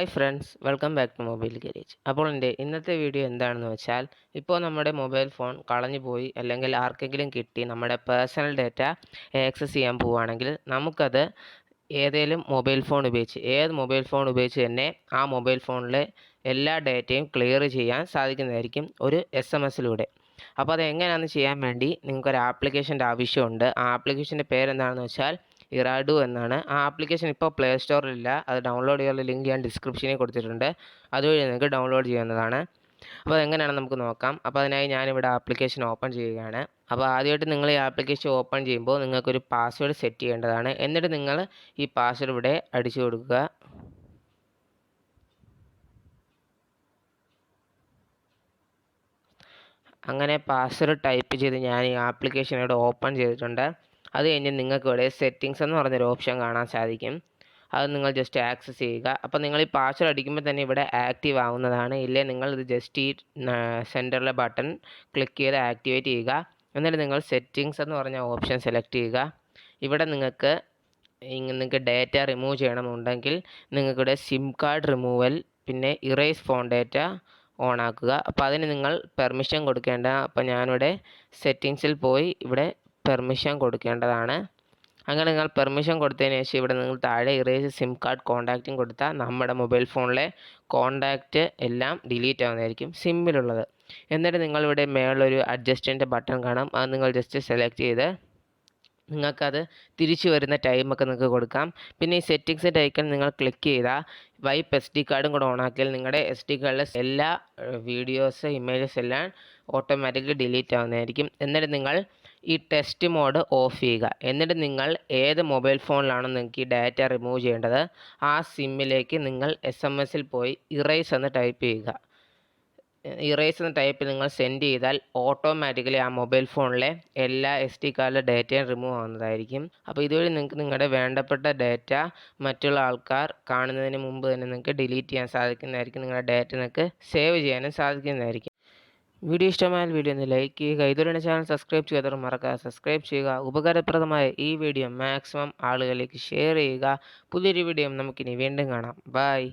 Hi friends, welcome back to mobile garage. അപ്പോൾ എൻ്റെ ഇന്നത്തെ വീഡിയോ എന്താണെന്ന് വെച്ചാൽ, ഇപ്പോൾ നമ്മുടെ മൊബൈൽ ഫോൺ കളഞ്ഞു പോയി അല്ലെങ്കിൽ ആർക്കെങ്കിലും കിട്ടി നമ്മുടെ പേഴ്സണൽ ഡാറ്റ ആക്സസ് ചെയ്യാൻ പോവുകയാണെങ്കിൽ നമുക്കത് ഏത് മൊബൈൽ ഫോൺ ഉപയോഗിച്ച് തന്നെ ആ മൊബൈൽ ഫോണിലെ എല്ലാ ഡാറ്റയും ക്ലിയർ ചെയ്യാൻ സാധിക്കുന്നതായിരിക്കും ഒരു SMS-ലൂടെ. അപ്പോൾ അതെങ്ങനെയാണെന്ന് ചെയ്യാൻ വേണ്ടി നിങ്ങൾക്കൊരു ആപ്ലിക്കേഷൻ്റെ ആവശ്യമുണ്ട്. ആ ആപ്ലിക്കേഷൻ്റെ പേരെന്താണെന്ന് വെച്ചാൽ ഇറാഡു എന്നാണ്. ആ ആപ്ലിക്കേഷൻ ഇപ്പോൾ പ്ലേ സ്റ്റോറിലില്ല. അത് ഡൗൺലോഡ് ചെയ്യാനുള്ള ലിങ്ക് ഞാൻ ഡിസ്ക്രിപ്ഷനിൽ കൊടുത്തിട്ടുണ്ട്. അതുവഴി നിങ്ങൾക്ക് ഡൗൺലോഡ് ചെയ്യാവുന്നതാണ്. അപ്പോൾ അതെങ്ങനെയാണെന്ന് നമുക്ക് നോക്കാം. അപ്പോൾ അതിനായി ഞാനിവിടെ ആപ്ലിക്കേഷൻ ഓപ്പൺ ചെയ്യുകയാണ്. അപ്പോൾ ആദ്യമായിട്ട് നിങ്ങൾ ഈ ആപ്ലിക്കേഷൻ ഓപ്പൺ ചെയ്യുമ്പോൾ നിങ്ങൾക്കൊരു പാസ്വേഡ് സെറ്റ് ചെയ്യേണ്ടതാണ്. എന്നിട്ട് നിങ്ങൾ ഈ പാസ്വേഡ് ഇവിടെ അടിച്ചു കൊടുക്കുക. അങ്ങനെ പാസ്വേഡ് ടൈപ്പ് ചെയ്ത് ഞാൻ ഈ ആപ്ലിക്കേഷൻ ഇവിടെ ഓപ്പൺ ചെയ്തിട്ടുണ്ട്. അത് കഴിഞ്ഞ് നിങ്ങൾക്ക് ഇവിടെ സെറ്റിങ്സ് എന്ന് പറഞ്ഞൊരു ഓപ്ഷൻ കാണാൻ സാധിക്കും. അത് നിങ്ങൾ ജസ്റ്റ് ആക്സസ് ചെയ്യുക. അപ്പോൾ നിങ്ങൾ ഈ പാസ്വേഡ് അടിക്കുമ്പോൾ തന്നെ ഇവിടെ ആക്റ്റീവ് ആവുന്നതാണ്. ഇല്ലേ നിങ്ങൾ ഇത് ജസ്റ്റ് ഈ സെൻറ്ററിലെ ബട്ടൺ ക്ലിക്ക് ചെയ്ത് ആക്ടിവേറ്റ് ചെയ്യുക. എന്നിട്ട് നിങ്ങൾ സെറ്റിങ്സ് എന്ന് പറഞ്ഞ ഓപ്ഷൻ സെലക്ട് ചെയ്യുക. ഇവിടെ നിങ്ങൾക്ക് ഡാറ്റ റിമൂവ് ചെയ്യണമെന്നുണ്ടെങ്കിൽ നിങ്ങൾക്കിവിടെ സിം കാർഡ് റിമൂവൽ, പിന്നെ ഇറേസ് ഫോൺ ഡാറ്റ ഓൺ ആക്കുക. അപ്പോൾ അതിന് നിങ്ങൾ പെർമിഷൻ കൊടുക്കേണ്ട. അപ്പോൾ ഞാനിവിടെ സെറ്റിങ്സിൽ പോയി ഇവിടെ പെർമിഷൻ കൊടുക്കേണ്ടതാണ്. അങ്ങനെ നിങ്ങൾ പെർമിഷൻ കൊടുത്തതിന് ശേഷം ഇവിടെ നിങ്ങൾ താഴെ ഇറേസ് സിം കാർഡ് കോൺടാക്റ്റും കൊടുത്താൽ നമ്മുടെ മൊബൈൽ ഫോണിലെ കോൺടാക്റ്റ് എല്ലാം ഡിലീറ്റ് ആവുന്നതായിരിക്കും സിമ്മിലുള്ളത്. എന്നിട്ട് നിങ്ങളിവിടെ മേളൊരു അഡ്ജസ്റ്റ്മെൻറ്റ് ബട്ടൺ കാണാം. അത് നിങ്ങൾ ജസ്റ്റ് സെലക്ട് ചെയ്ത് നിങ്ങൾക്കത് തിരിച്ചു വരുന്ന ടൈമൊക്കെ നിങ്ങൾക്ക് കൊടുക്കാം. പിന്നെ ഈ സെറ്റിങ്സിൻ്റെ ഐക്കൺ നിങ്ങൾ ക്ലിക്ക് ചെയ്താൽ വൈപ്പ് SD കാർഡും കൂടെ ഓണാക്കിയാൽ നിങ്ങളുടെ SD കാർഡിലെ എല്ലാ വീഡിയോസ്, ഇമേജസ് എല്ലാം ഓട്ടോമാറ്റിക്കലി ഡിലീറ്റ് ആവുന്നതായിരിക്കും. എന്നിട്ട് നിങ്ങൾ ഈ ടെസ്റ്റ് മോഡ് ഓഫ് ചെയ്യുക. എന്നിട്ട് നിങ്ങൾ ഏത് മൊബൈൽ ഫോണിലാണോ നിങ്ങൾക്ക് ഈ ഡാറ്റ റിമൂവ് ചെയ്യേണ്ടത് ആ സിമ്മിലേക്ക് നിങ്ങൾ SMS-ൽ പോയി ഇറേസ് എന്ന് ടൈപ്പ് ചെയ്യുക. ഇറേസ് എന്ന ടൈപ്പിൽ നിങ്ങൾ സെൻഡ് ചെയ്താൽ ഓട്ടോമാറ്റിക്കലി ആ മൊബൈൽ ഫോണിലെ എല്ലാ SD കാർഡിലെ ഡാറ്റയും റിമൂവ് ആവുന്നതായിരിക്കും. അപ്പോൾ ഇതുവഴി നിങ്ങൾക്ക് നിങ്ങളുടെ വേണ്ടപ്പെട്ട ഡാറ്റ മറ്റുള്ള ആൾക്കാർ കാണുന്നതിന് മുമ്പ് തന്നെ നിങ്ങൾക്ക് ഡിലീറ്റ് ചെയ്യാൻ സാധിക്കുന്നതായിരിക്കും. നിങ്ങളുടെ ഡാറ്റ നിങ്ങൾക്ക് സേവ് ചെയ്യാനും സാധിക്കുന്നതായിരിക്കും. വീഡിയോ ഇഷ്ടമായാൽ വീഡിയോ ഒന്ന് ലൈക്ക് ചെയ്യുക. ഇതുവരെ ചാനൽ സബ്സ്ക്രൈബ് ചെയ്യാത്തവർ മറക്കാതെ സബ്സ്ക്രൈബ് ചെയ്യുക. ഉപകാരപ്രദമായ ഈ വീഡിയോ മാക്സിമം ആളുകളിലേക്ക് ഷെയർ ചെയ്യുക. പുതിയൊരു വീഡിയോ നമുക്കിനി വീണ്ടും കാണാം. ബൈ.